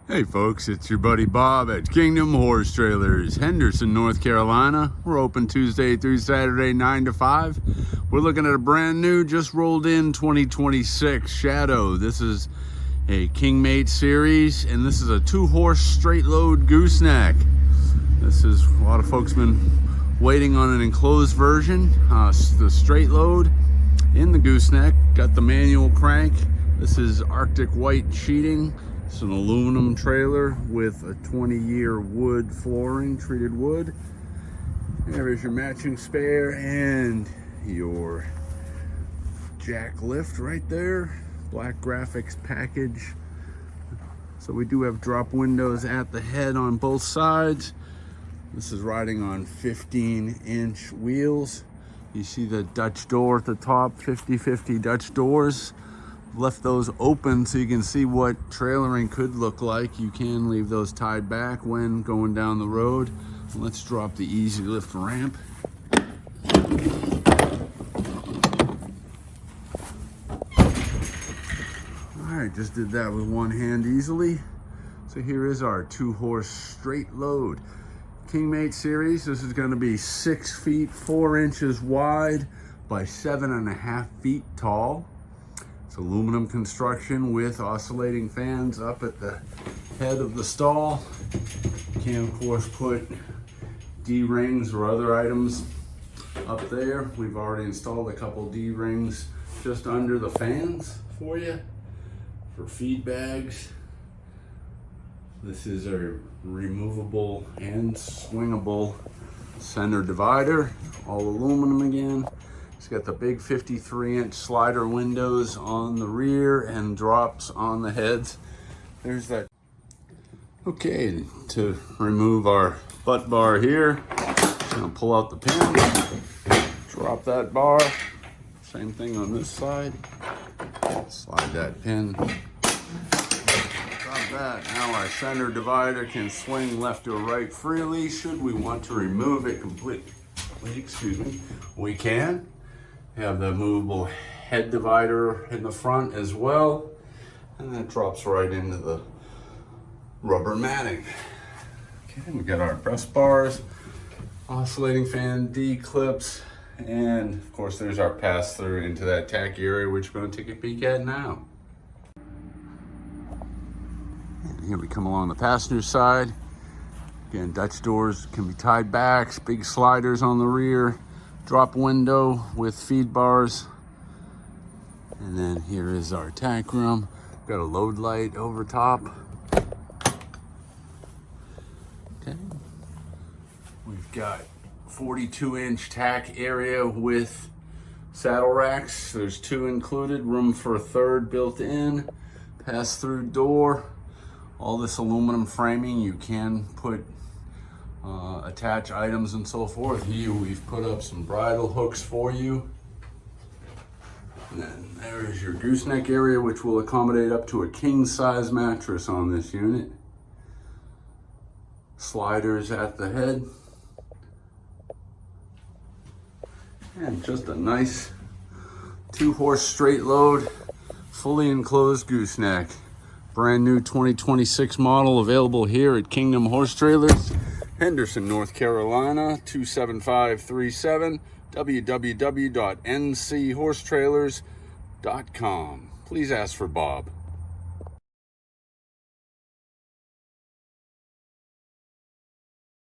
Hey folks, it's your buddy Bob at Kingdom Horse Trailers, Henderson, North Carolina. We're open Tuesday through Saturday, 9 to 5. We're looking at a brand new, just rolled in 2026 Shadow. This is a Kingmate series, and this is a 2-horse straight load gooseneck. This is, a lot of folks been waiting on an enclosed version. The straight load in the gooseneck, got the manual crank. This is Arctic white sheeting. It's an aluminum trailer with a 20-year wood flooring, treated wood. There is your matching spare and your jack lift right there. Black graphics package. So we do have drop windows at the head on both sides. This is riding on 15-inch wheels. You see the Dutch door at the top, 50/50 Dutch doors. Left those open so you can see what trailering could look like. You can leave those tied back when going down the road. Let's drop the EZLift ramp. All right, just did that with one hand easily. So here is our 2-horse straight load Kingmate series. This is going to be 6 feet 4 inches wide by 7.5 feet tall. It's aluminum construction with oscillating fans up at the head of the stall. You can of course put D-rings or other items up there. We've already installed a couple D-rings just under the fans for you for feed bags. This is a removable and swingable center divider, all aluminum again. It's got the big 53-inch slider windows on the rear and drops on the heads. There's that. Okay, to remove our butt bar here, just gonna pull out the pin, drop that bar. Same thing on this side. Slide that pin. Drop that. Now our center divider can swing left or right freely. Should we want to remove it completely, we can. Have the movable head divider in the front as well, and that drops right into the rubber matting. Okay, we got our breast bars, oscillating fan, D clips, and of course there's our pass through into that tack area, which we're going to take a peek at now. And here we come along the passenger side. Again, Dutch doors can be tied back, big sliders on the rear. Drop window with feed bars. And then here is our tack room. Got a load light over top. Okay. We've got 42-inch tack area with saddle racks. There's 2 included, room for a 3rd built in. Pass-through door. All this aluminum framing, you can put attach items and so forth. Here we've put up some bridle hooks for you. And then there is your gooseneck area, which will accommodate up to a king-size mattress on this unit. Sliders at the head. And just a nice 2-horse straight load, fully enclosed gooseneck. Brand new 2026 model available here at Kingdom Horse Trailers, Henderson, North Carolina, 27537, www.nchorsetrailers.com. Please ask for Bob.